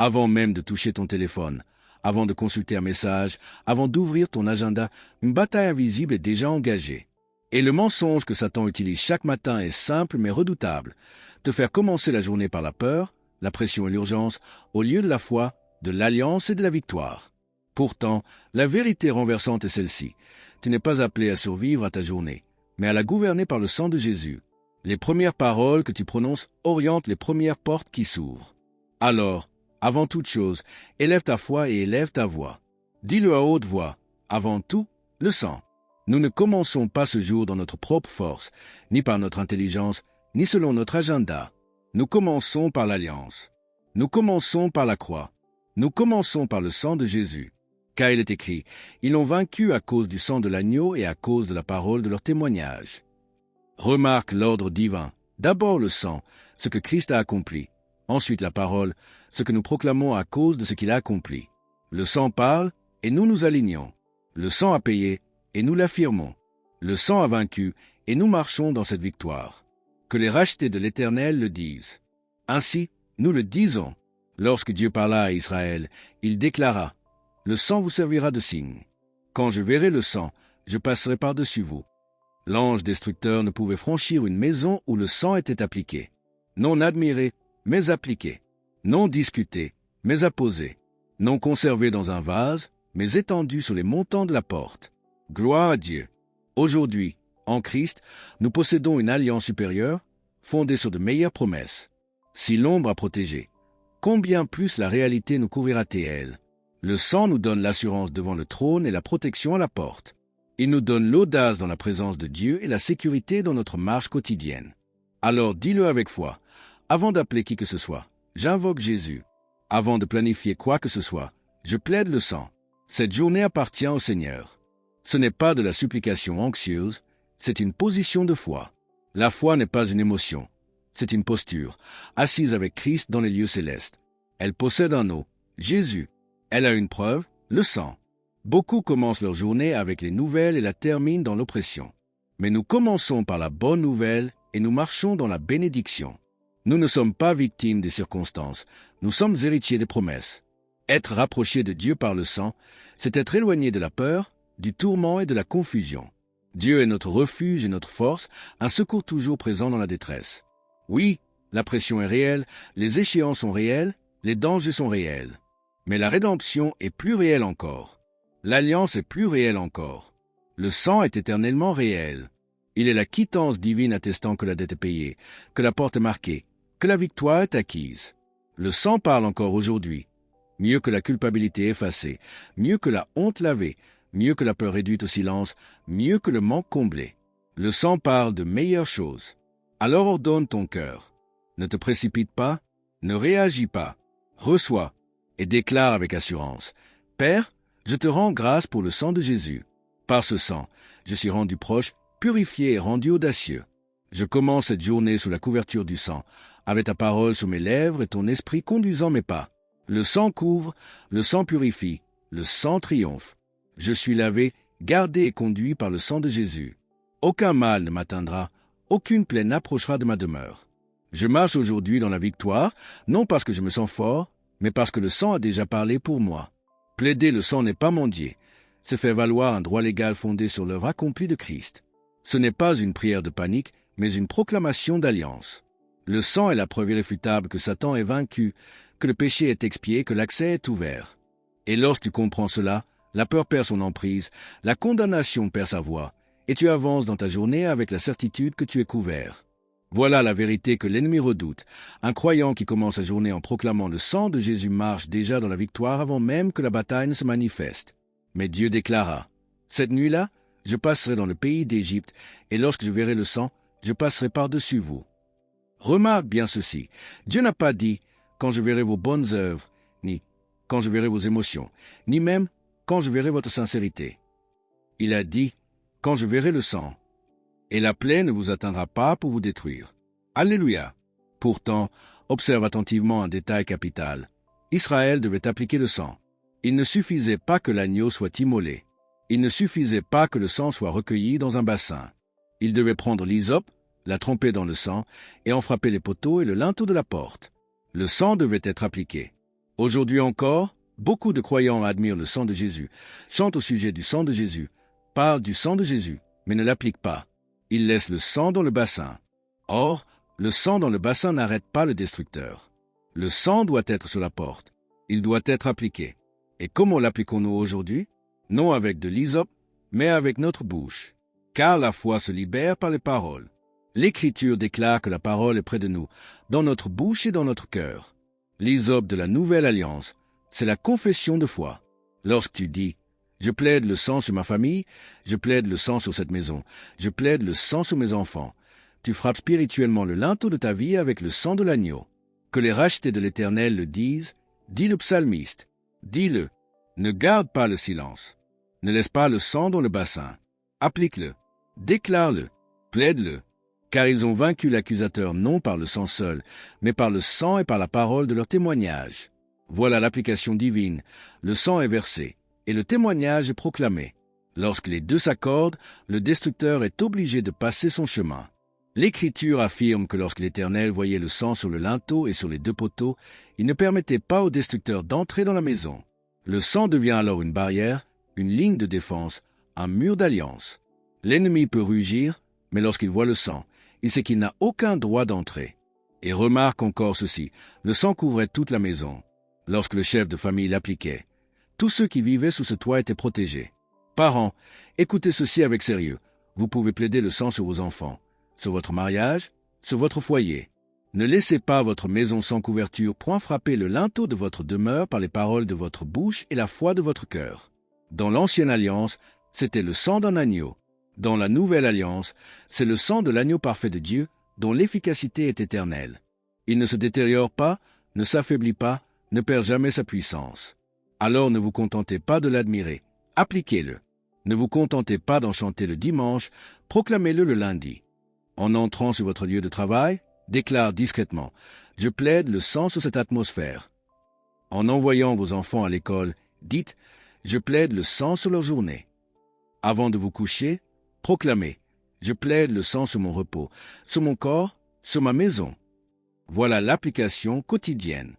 Avant même de toucher ton téléphone, avant de consulter un message, avant d'ouvrir ton agenda, une bataille invisible est déjà engagée. Et le mensonge que Satan utilise chaque matin est simple mais redoutable. Te faire commencer la journée par la peur, la pression et l'urgence, au lieu de la foi, de l'alliance et de la victoire. Pourtant, la vérité renversante est celle-ci. Tu n'es pas appelé à survivre à ta journée, mais à la gouverner par le sang de Jésus. Les premières paroles que tu prononces orientent les premières portes qui s'ouvrent. Alors, avant toute chose, élève ta foi et élève ta voix. Dis-le à haute voix. Avant tout, le sang. Nous ne commençons pas ce jour dans notre propre force, ni par notre intelligence, ni selon notre agenda. Nous commençons par l'alliance. Nous commençons par la croix. Nous commençons par le sang de Jésus. Car il est écrit, ils l'ont vaincu à cause du sang de l'agneau et à cause de la parole de leur témoignage. Remarque l'ordre divin. D'abord le sang, ce que Christ a accompli. Ensuite la parole, ce que nous proclamons à cause de ce qu'il a accompli. Le sang parle, et nous nous alignons. Le sang a payé, et nous l'affirmons. Le sang a vaincu, et nous marchons dans cette victoire. Que les rachetés de l'Éternel le disent. Ainsi, nous le disons. Lorsque Dieu parla à Israël, il déclara, « Le sang vous servira de signe. Quand je verrai le sang, je passerai par-dessus vous. » L'ange destructeur ne pouvait franchir une maison où le sang était appliqué. Non admiré, mais appliqué. Non discuté, mais apposé. Non conservé dans un vase, mais étendu sur les montants de la porte. Gloire à Dieu. Aujourd'hui, en Christ, nous possédons une alliance supérieure, fondée sur de meilleures promesses. Si l'ombre a protégé, combien plus la réalité nous couvrira-t-elle? Le sang nous donne l'assurance devant le trône et la protection à la porte. Il nous donne l'audace dans la présence de Dieu et la sécurité dans notre marche quotidienne. Alors dis-le avec foi. Avant d'appeler qui que ce soit, j'invoque Jésus. Avant de planifier quoi que ce soit, je plaide le sang. Cette journée appartient au Seigneur. Ce n'est pas de la supplication anxieuse, c'est une position de foi. La foi n'est pas une émotion, c'est une posture, assise avec Christ dans les lieux célestes. Elle possède un nom, Jésus. Elle a une preuve, le sang. Beaucoup commencent leur journée avec les nouvelles et la terminent dans l'oppression. Mais nous commençons par la bonne nouvelle et nous marchons dans la bénédiction. Nous ne sommes pas victimes des circonstances, nous sommes héritiers des promesses. Être rapproché de Dieu par le sang, c'est être éloigné de la peur, du tourment et de la confusion. Dieu est notre refuge et notre force, un secours toujours présent dans la détresse. Oui, la pression est réelle, les échéances sont réelles, les dangers sont réels. Mais la rédemption est plus réelle encore. L'alliance est plus réelle encore. Le sang est éternellement réel. Il est la quittance divine attestant que la dette est payée, que la porte est marquée, que la victoire est acquise. Le sang parle encore aujourd'hui. Mieux que la culpabilité effacée, mieux que la honte lavée, mieux que la peur réduite au silence, mieux que le manque comblé. Le sang parle de meilleures choses. Alors ordonne ton cœur. Ne te précipite pas, ne réagis pas. Reçois et déclare avec assurance. Père, je te rends grâce pour le sang de Jésus. Par ce sang, je suis rendu proche, purifié et rendu audacieux. Je commence cette journée sous la couverture du sang, avec ta parole sur mes lèvres et ton esprit conduisant mes pas. Le sang couvre, le sang purifie, le sang triomphe. Je suis lavé, gardé et conduit par le sang de Jésus. Aucun mal ne m'atteindra, aucune plaie n'approchera de ma demeure. Je marche aujourd'hui dans la victoire, non parce que je me sens fort, mais parce que le sang a déjà parlé pour moi. Plaider le sang n'est pas mendier, c'est faire valoir un droit légal fondé sur l'œuvre accomplie de Christ. Ce n'est pas une prière de panique, mais une proclamation d'alliance. Le sang est la preuve irréfutable que Satan est vaincu, que le péché est expié, que l'accès est ouvert. Et lorsque tu comprends cela, la peur perd son emprise, la condamnation perd sa voix, et tu avances dans ta journée avec la certitude que tu es couvert. Voilà la vérité que l'ennemi redoute. Un croyant qui commence sa journée en proclamant le sang de Jésus marche déjà dans la victoire avant même que la bataille ne se manifeste. Mais Dieu déclara, « Cette nuit-là, je passerai dans le pays d'Égypte, et lorsque je verrai le sang, je passerai par-dessus vous. » Remarque bien ceci, Dieu n'a pas dit « quand je verrai vos bonnes œuvres », ni « quand je verrai vos émotions », ni même « quand je verrai votre sincérité ». Il a dit « quand je verrai le sang ». Et la plaie ne vous atteindra pas pour vous détruire. Alléluia. Pourtant, observe attentivement un détail capital. Israël devait appliquer le sang. Il ne suffisait pas que l'agneau soit immolé. Il ne suffisait pas que le sang soit recueilli dans un bassin. Il devait prendre l'hysope, la tremper dans le sang, et en frapper les poteaux et le linteau de la porte. Le sang devait être appliqué. Aujourd'hui encore, beaucoup de croyants admirent le sang de Jésus, chantent au sujet du sang de Jésus, parlent du sang de Jésus, mais ne l'appliquent pas. Ils laissent le sang dans le bassin. Or, le sang dans le bassin n'arrête pas le destructeur. Le sang doit être sur la porte. Il doit être appliqué. Et comment l'appliquons-nous aujourd'hui? Non avec de l'hysope, mais avec notre bouche. Car la foi se libère par les paroles. L'Écriture déclare que la parole est près de nous, dans notre bouche et dans notre cœur. L'hysope de la Nouvelle Alliance, c'est la confession de foi. Lorsque tu dis « Je plaide le sang sur ma famille, je plaide le sang sur cette maison, je plaide le sang sur mes enfants », tu frappes spirituellement le linteau de ta vie avec le sang de l'agneau. Que les rachetés de l'Éternel le disent, dit le psalmiste. Dis-le, ne garde pas le silence. Ne laisse pas le sang dans le bassin. Applique-le, déclare-le, plaide-le, car ils ont vaincu l'accusateur non par le sang seul, mais par le sang et par la parole de leur témoignage. Voilà l'application divine. Le sang est versé, et le témoignage est proclamé. Lorsque les deux s'accordent, le destructeur est obligé de passer son chemin. L'Écriture affirme que lorsque l'Éternel voyait le sang sur le linteau et sur les deux poteaux, il ne permettait pas au destructeur d'entrer dans la maison. Le sang devient alors une barrière, une ligne de défense, un mur d'alliance. L'ennemi peut rugir, mais lorsqu'il voit le sang, il sait qu'il n'a aucun droit d'entrer. Et remarque encore ceci, le sang couvrait toute la maison. Lorsque le chef de famille l'appliquait, tous ceux qui vivaient sous ce toit étaient protégés. Parents, écoutez ceci avec sérieux. Vous pouvez plaider le sang sur vos enfants, sur votre mariage, sur votre foyer. Ne laissez pas votre maison sans couverture point frapper le linteau de votre demeure par les paroles de votre bouche et la foi de votre cœur. Dans l'Ancienne Alliance, c'était le sang d'un agneau. Dans la Nouvelle Alliance, c'est le sang de l'agneau parfait de Dieu, dont l'efficacité est éternelle. Il ne se détériore pas, ne s'affaiblit pas, ne perd jamais sa puissance. Alors ne vous contentez pas de l'admirer, appliquez-le. Ne vous contentez pas d'en chanter le dimanche, proclamez-le le lundi. En entrant sur votre lieu de travail, déclare discrètement « Je plaide le sang sur cette atmosphère ». En envoyant vos enfants à l'école, dites « Je plaide le sang sur leur journée ». Avant de vous coucher, proclamez « Je plaide le sang sur mon repos, sur mon corps, sur ma maison ». Voilà l'application quotidienne.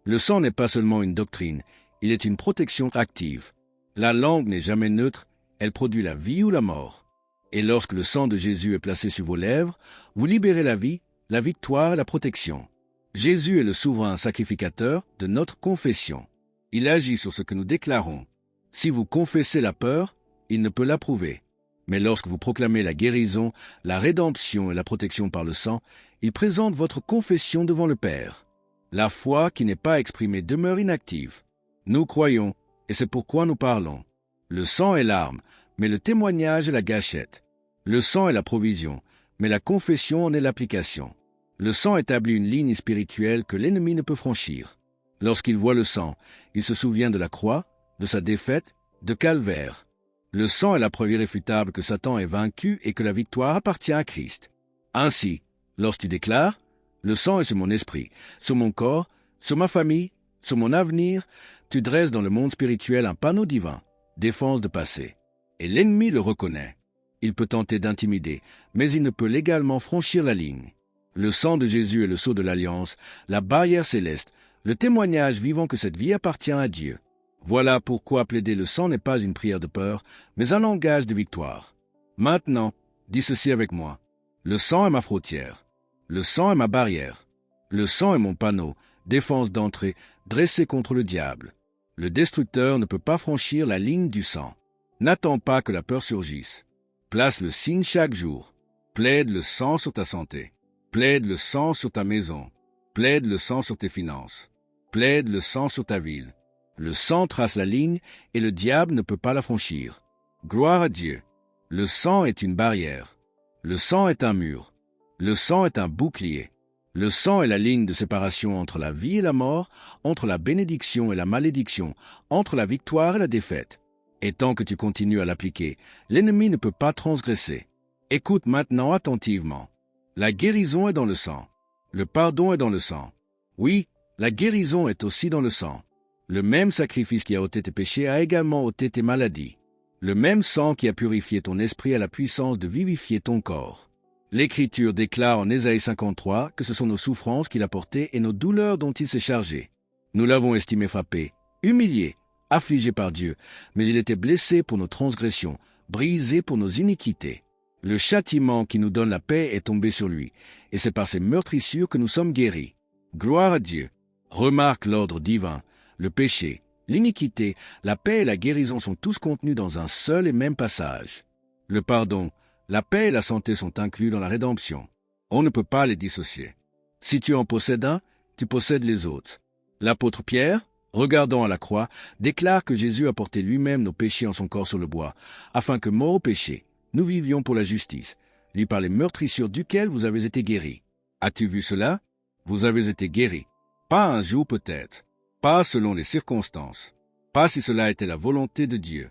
Le sang n'est pas seulement une doctrine, il est une protection active. La langue n'est jamais neutre, elle produit la vie ou la mort. Et lorsque le sang de Jésus est placé sur vos lèvres, vous libérez la vie, la victoire et la protection. Jésus est le souverain sacrificateur de notre confession. Il agit sur ce que nous déclarons. Si vous confessez la peur, il ne peut l'approuver. Mais lorsque vous proclamez la guérison, la rédemption et la protection par le sang, il présente votre confession devant le Père. La foi qui n'est pas exprimée demeure inactive. Nous croyons, et c'est pourquoi nous parlons. Le sang est l'arme, mais le témoignage est la gâchette. Le sang est la provision, mais la confession en est l'application. Le sang établit une ligne spirituelle que l'ennemi ne peut franchir. Lorsqu'il voit le sang, il se souvient de la croix, de sa défaite, de Calvaire. Le sang est la preuve irréfutable que Satan est vaincu et que la victoire appartient à Christ. Ainsi, lorsque tu déclares « Le sang est sur mon esprit, sur mon corps, sur ma famille, sur mon avenir », tu dresses dans le monde spirituel un panneau divin, défense de passé. Et l'ennemi le reconnaît. Il peut tenter d'intimider, mais il ne peut légalement franchir la ligne. Le sang de Jésus est le sceau de l'Alliance, la barrière céleste, le témoignage vivant que cette vie appartient à Dieu. Voilà pourquoi plaider le sang n'est pas une prière de peur, mais un langage de victoire. Maintenant, dis ceci avec moi. Le sang est ma frontière. Le sang est ma barrière. Le sang est mon panneau, défense d'entrée, dressé contre le diable. Le destructeur ne peut pas franchir la ligne du sang. N'attends pas que la peur surgisse. Place le signe chaque jour. Plaide le sang sur ta santé. Plaide le sang sur ta maison. Plaide le sang sur tes finances. Plaide le sang sur ta ville. Le sang trace la ligne et le diable ne peut pas la franchir. Gloire à Dieu. Le sang est une barrière. Le sang est un mur. Le sang est un bouclier. Le sang est la ligne de séparation entre la vie et la mort, entre la bénédiction et la malédiction, entre la victoire et la défaite. Et tant que tu continues à l'appliquer, l'ennemi ne peut pas transgresser. Écoute maintenant attentivement. La guérison est dans le sang. Le pardon est dans le sang. Oui, la guérison est aussi dans le sang. Le même sacrifice qui a ôté tes péchés a également ôté tes maladies. Le même sang qui a purifié ton esprit a la puissance de vivifier ton corps. L'Écriture déclare en Ésaïe 53 que ce sont nos souffrances qu'il a portées et nos douleurs dont il s'est chargé. Nous l'avons estimé frappé, humilié, affligé par Dieu, mais il était blessé pour nos transgressions, brisé pour nos iniquités. Le châtiment qui nous donne la paix est tombé sur lui, et c'est par ses meurtrissures que nous sommes guéris. Gloire à Dieu. Remarque l'ordre divin, le péché, l'iniquité, la paix et la guérison sont tous contenus dans un seul et même passage. Le pardon, la paix et la santé sont inclus dans la rédemption. On ne peut pas les dissocier. Si tu en possèdes un, tu possèdes les autres. L'apôtre Pierre, regardant à la croix, déclare que Jésus a porté lui-même nos péchés en son corps sur le bois, afin que, morts au péché, nous vivions pour la justice, lui par les meurtrissures duquel vous avez été guéris. As-tu vu cela? Vous avez été guéris. Pas un jour peut-être, pas selon les circonstances, pas si cela était la volonté de Dieu.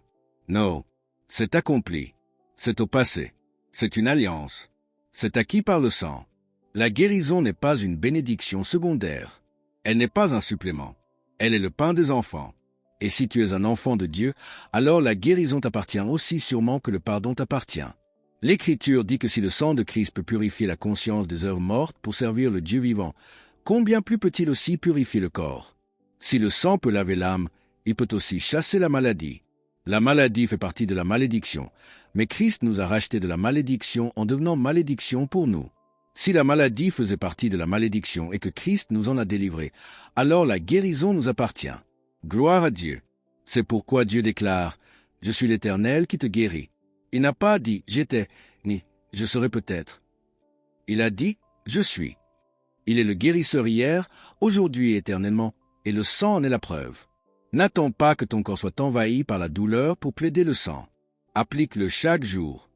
Non, c'est accompli, c'est au passé, c'est une alliance, c'est acquis par le sang. La guérison n'est pas une bénédiction secondaire, elle n'est pas un supplément, elle est le pain des enfants. Et si tu es un enfant de Dieu, alors la guérison t'appartient aussi sûrement que le pardon t'appartient. L'Écriture dit que si le sang de Christ peut purifier la conscience des œuvres mortes pour servir le Dieu vivant, combien plus peut-il aussi purifier le corps? Si le sang peut laver l'âme, il peut aussi chasser la maladie. La maladie fait partie de la malédiction, mais Christ nous a rachetés de la malédiction en devenant malédiction pour nous. Si la maladie faisait partie de la malédiction et que Christ nous en a délivrés, alors la guérison nous appartient. Gloire à Dieu. C'est pourquoi Dieu déclare « Je suis l'Éternel qui te guérit ». Il n'a pas dit « j'étais » ni « je serai peut-être ». Il a dit « je suis ». Il est le guérisseur hier, aujourd'hui et éternellement, et le sang en est la preuve. N'attends pas que ton corps soit envahi par la douleur pour plaider le sang. Applique-le chaque jour.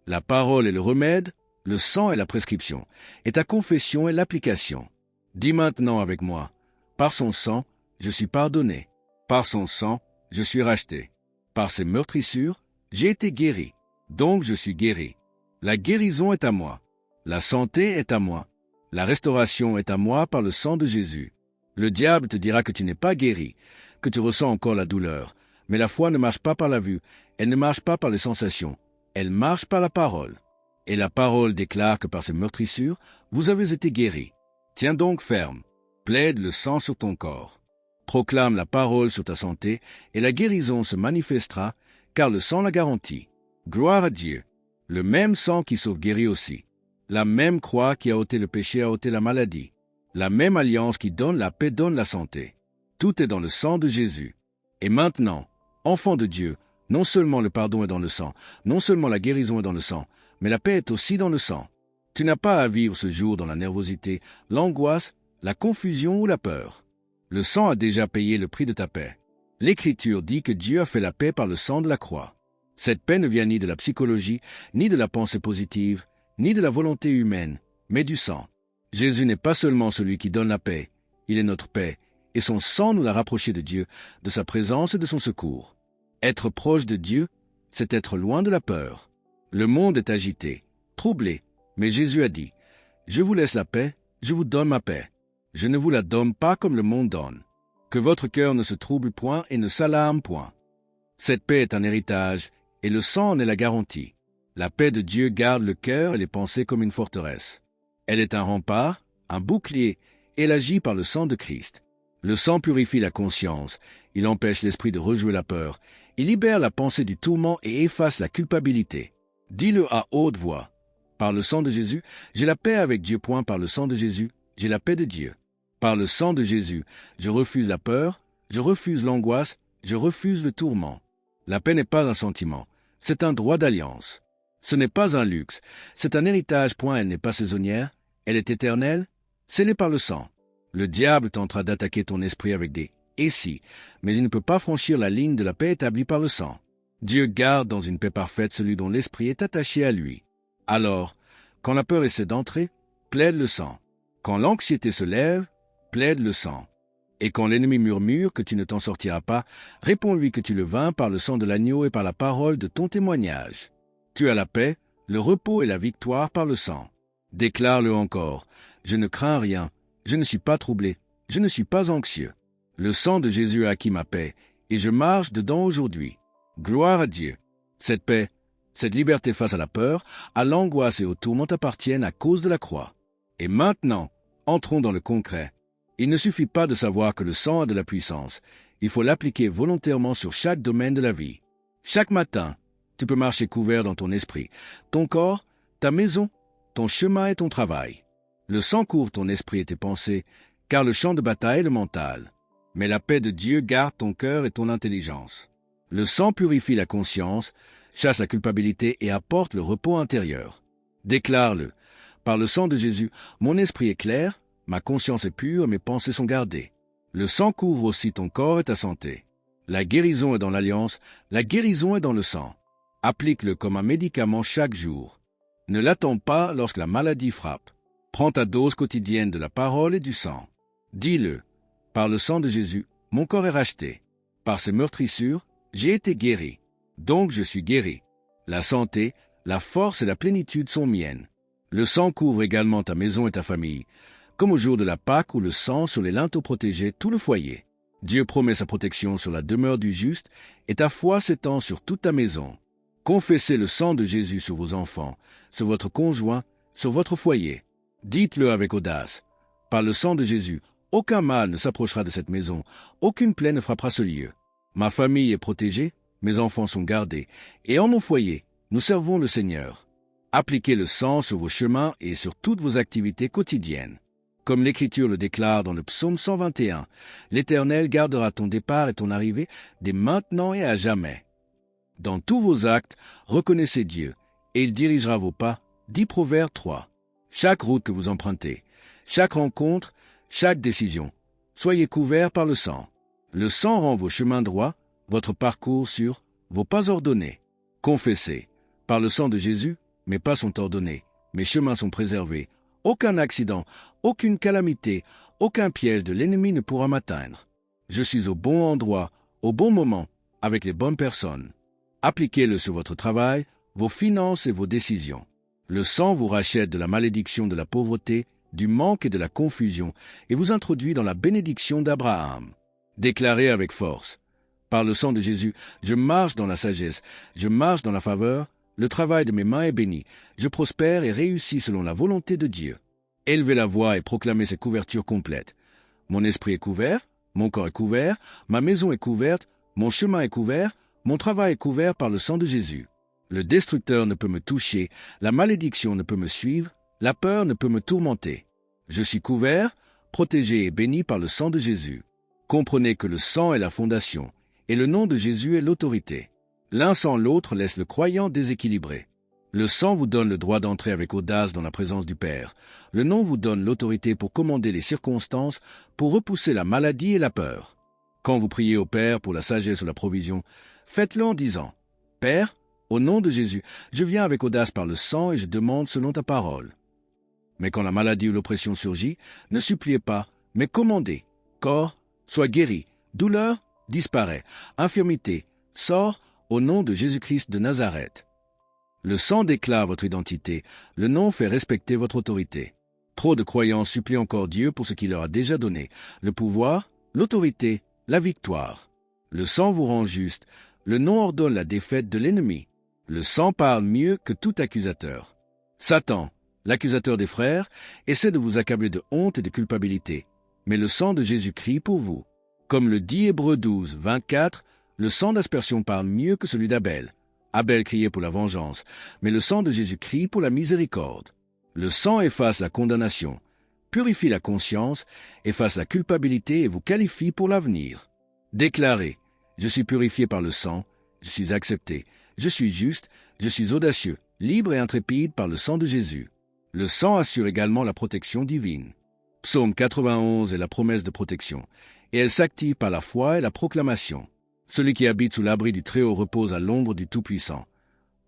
La parole est le remède, le sang est la prescription, et ta confession est l'application. Dis maintenant avec moi « Par son sang, je suis pardonné. Par son sang, je suis racheté. Par ses meurtrissures, j'ai été guéri. Donc je suis guéri. La guérison est à moi. La santé est à moi. La restauration est à moi par le sang de Jésus. Le diable te dira que tu n'es pas guéri, que tu ressens encore la douleur. Mais la foi ne marche pas par la vue, elle ne marche pas par les sensations, elle marche par la parole. Et la parole déclare que par ses meurtrissures, vous avez été guéris. Tiens donc ferme. Plaide le sang sur ton corps. Proclame la parole sur ta santé, et la guérison se manifestera, car le sang la garantit. Gloire à Dieu. Le même sang qui sauve guérit aussi. La même croix qui a ôté le péché a ôté la maladie. La même alliance qui donne la paix donne la santé. Tout est dans le sang de Jésus. Et maintenant, enfant de Dieu, non seulement le pardon est dans le sang, non seulement la guérison est dans le sang, mais la paix est aussi dans le sang. Tu n'as pas à vivre ce jour dans la nervosité, l'angoisse, la confusion ou la peur. Le sang a déjà payé le prix de ta paix. L'Écriture dit que Dieu a fait la paix par le sang de la croix. Cette paix ne vient ni de la psychologie, ni de la pensée positive, ni de la volonté humaine, mais du sang. Jésus n'est pas seulement celui qui donne la paix, il est notre paix, et son sang nous l'a rapproché de Dieu, de sa présence et de son secours. Être proche de Dieu, c'est être loin de la peur. Le monde est agité, troublé, mais Jésus a dit « Je vous laisse la paix, je vous donne ma paix. Je ne vous la donne pas comme le monde donne. Que votre cœur ne se trouble point et ne s'alarme point. » Cette paix est un héritage, et le sang en est la garantie. La paix de Dieu garde le cœur et les pensées comme une forteresse. Elle est un rempart, un bouclier, et elle agit par le sang de Christ. Le sang purifie la conscience, il empêche l'esprit de rejouer la peur, il libère la pensée du tourment et efface la culpabilité. Dis-le à haute voix. Par le sang de Jésus, j'ai la paix avec Dieu. Par le sang de Jésus, j'ai la paix de Dieu. Par le sang de Jésus, je refuse la peur, je refuse l'angoisse, je refuse le tourment. La paix n'est pas un sentiment, c'est un droit d'alliance. Ce n'est pas un luxe, c'est un héritage. Elle n'est pas saisonnière, elle est éternelle, scellée par le sang. Le diable tentera d'attaquer ton esprit avec des « et si », mais il ne peut pas franchir la ligne de la paix établie par le sang. Dieu garde dans une paix parfaite celui dont l'esprit est attaché à lui. Alors, quand la peur essaie d'entrer, plaide le sang. Quand l'anxiété se lève, plaide le sang. Et quand l'ennemi murmure que tu ne t'en sortiras pas, réponds-lui que tu le vains par le sang de l'agneau et par la parole de ton témoignage. Tu as la paix, le repos et la victoire par le sang. Déclare-le encore. Je ne crains rien, je ne suis pas troublé, je ne suis pas anxieux. Le sang de Jésus a acquis ma paix, et je marche dedans aujourd'hui. Gloire à Dieu. Cette paix, cette liberté face à la peur, à l'angoisse et au tourment t'appartiennent à cause de la croix. Et maintenant, entrons dans le concret. Il ne suffit pas de savoir que le sang a de la puissance. Il faut l'appliquer volontairement sur chaque domaine de la vie. Chaque matin, tu peux marcher couvert dans ton esprit, ton corps, ta maison, ton chemin et ton travail. Le sang couvre ton esprit et tes pensées, car le champ de bataille est le mental. Mais la paix de Dieu garde ton cœur et ton intelligence. Le sang purifie la conscience, chasse la culpabilité et apporte le repos intérieur. Déclare-le. Par le sang de Jésus, mon esprit est clair, ma conscience est pure, mes pensées sont gardées. Le sang couvre aussi ton corps et ta santé. La guérison est dans l'alliance, la guérison est dans le sang. Applique-le comme un médicament chaque jour. Ne l'attends pas lorsque la maladie frappe. Prends ta dose quotidienne de la parole et du sang. Dis-le. Par le sang de Jésus, mon corps est racheté. Par ses meurtrissures, j'ai été guéri. Donc je suis guéri. La santé, la force et la plénitude sont miennes. Le sang couvre également ta maison et ta famille, comme au jour de la Pâque où le sang sur les linteaux protégeait tout le foyer. Dieu promet sa protection sur la demeure du juste et ta foi s'étend sur toute ta maison. Confessez le sang de Jésus sur vos enfants, sur votre conjoint, sur votre foyer. Dites-le avec audace. Par le sang de Jésus, aucun mal ne s'approchera de cette maison, aucune plaie ne frappera ce lieu. Ma famille est protégée, mes enfants sont gardés, et en mon foyer, nous servons le Seigneur. Appliquez le sang sur vos chemins et sur toutes vos activités quotidiennes. Comme l'Écriture le déclare dans le psaume 121, l'Éternel gardera ton départ et ton arrivée dès maintenant et à jamais. Dans tous vos actes, reconnaissez Dieu, et il dirigera vos pas, dit Proverbe 3. Chaque route que vous empruntez, chaque rencontre, chaque décision, soyez couverts par le sang. Le sang rend vos chemins droits, votre parcours sûr, vos pas ordonnés. Confessez, par le sang de Jésus, mes pas sont ordonnés, mes chemins sont préservés. Aucun accident, aucune calamité, aucun piège de l'ennemi ne pourra m'atteindre. Je suis au bon endroit, au bon moment, avec les bonnes personnes. Appliquez-le sur votre travail, vos finances et vos décisions. Le sang vous rachète de la malédiction de la pauvreté, du manque et de la confusion, et vous introduit dans la bénédiction d'Abraham. Déclarez avec force. Par le sang de Jésus, je marche dans la sagesse, je marche dans la faveur, le travail de mes mains est béni, je prospère et réussis selon la volonté de Dieu. Élevez la voix et proclamez ces couvertures complètes. Mon esprit est couvert, mon corps est couvert, ma maison est couverte, mon chemin est couvert, mon travail est couvert par le sang de Jésus. Le destructeur ne peut me toucher, la malédiction ne peut me suivre, la peur ne peut me tourmenter. Je suis couvert, protégé et béni par le sang de Jésus. Comprenez que le sang est la fondation, et le nom de Jésus est l'autorité. L'un sans l'autre laisse le croyant déséquilibré. Le sang vous donne le droit d'entrer avec audace dans la présence du Père. Le nom vous donne l'autorité pour commander les circonstances, pour repousser la maladie et la peur. Quand vous priez au Père pour la sagesse ou la provision, faites-le en disant « Père, au nom de Jésus, je viens avec audace par le sang et je demande selon ta parole. » Mais quand la maladie ou l'oppression surgit, ne suppliez pas, mais commandez. Corps, sois guéri. Douleur, disparaît. Infirmité, sort au nom de Jésus-Christ de Nazareth. Le sang déclare votre identité, le nom fait respecter votre autorité. Trop de croyants supplient encore Dieu pour ce qu'il leur a déjà donné, le pouvoir, l'autorité, la victoire. Le sang vous rend juste, le nom ordonne la défaite de l'ennemi. Le sang parle mieux que tout accusateur. Satan, l'accusateur des frères, essaie de vous accabler de honte et de culpabilité. Mais le sang de Jésus crie pour vous. Comme le dit Hébreux 12, 24, le sang d'aspersion parle mieux que celui d'Abel. Abel criait pour la vengeance, mais le sang de Jésus crie pour la miséricorde. Le sang efface la condamnation, purifie la conscience, efface la culpabilité et vous qualifie pour l'avenir. Déclarez, je suis purifié par le sang, je suis accepté, je suis juste, je suis audacieux, libre et intrépide par le sang de Jésus. Le sang assure également la protection divine. Psaume 91 est la promesse de protection, et elle s'active par la foi et la proclamation. Celui qui habite sous l'abri du Très-Haut repose à l'ombre du Tout-Puissant.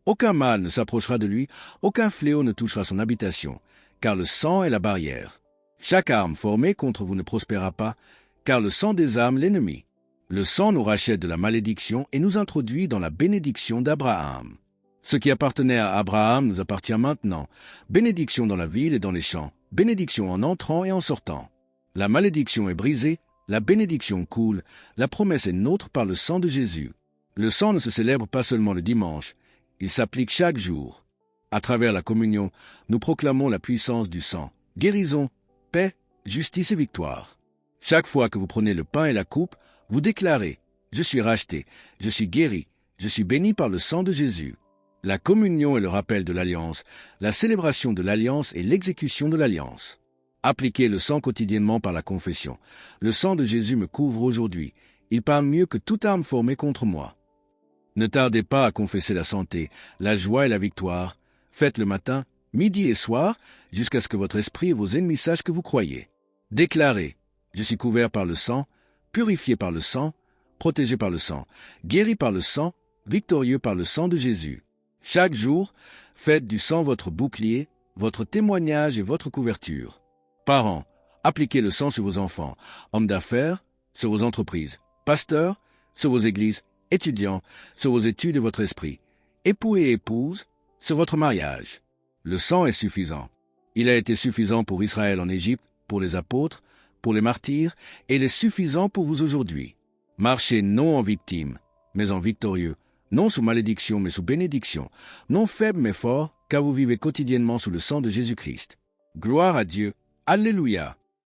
Aucun mal ne s'approchera de lui, aucun fléau ne touchera son habitation, car le sang est la barrière. Chaque arme formée contre vous ne prospérera pas, car le sang désarme l'ennemi. Le sang nous rachète de la malédiction et nous introduit dans la bénédiction d'Abraham. Ce qui appartenait à Abraham nous appartient maintenant. Bénédiction dans la ville et dans les champs, bénédiction en entrant et en sortant. La malédiction est brisée, la bénédiction coule, la promesse est nôtre par le sang de Jésus. Le sang ne se célèbre pas seulement le dimanche, il s'applique chaque jour. À travers la communion, nous proclamons la puissance du sang. Guérison, paix, justice et victoire. Chaque fois que vous prenez le pain et la coupe, vous déclarez « Je suis racheté, je suis guéri, je suis béni par le sang de Jésus ». La communion est le rappel de l'alliance, la célébration de l'alliance et l'exécution de l'alliance. Appliquez le sang quotidiennement par la confession. Le sang de Jésus me couvre aujourd'hui. Il parle mieux que toute arme formée contre moi. Ne tardez pas à confesser la santé, la joie et la victoire. Faites le matin, midi et soir, jusqu'à ce que votre esprit et vos ennemis sachent que vous croyez. Déclarez « Je suis couvert par le sang, purifié par le sang, protégé par le sang, guéri par le sang, victorieux par le sang de Jésus ». Chaque jour, faites du sang votre bouclier, votre témoignage et votre couverture. Parents, appliquez le sang sur vos enfants, hommes d'affaires, sur vos entreprises, pasteurs, sur vos églises, étudiants, sur vos études et votre esprit, époux et épouses, sur votre mariage. Le sang est suffisant. Il a été suffisant pour Israël en Égypte, pour les apôtres, pour les martyrs, et il est suffisant pour vous aujourd'hui. Marchez non en victime, mais en victorieux, non sous malédiction, mais sous bénédiction, non faible, mais fort, car vous vivez quotidiennement sous le sang de Jésus-Christ. Gloire à Dieu. Alléluia.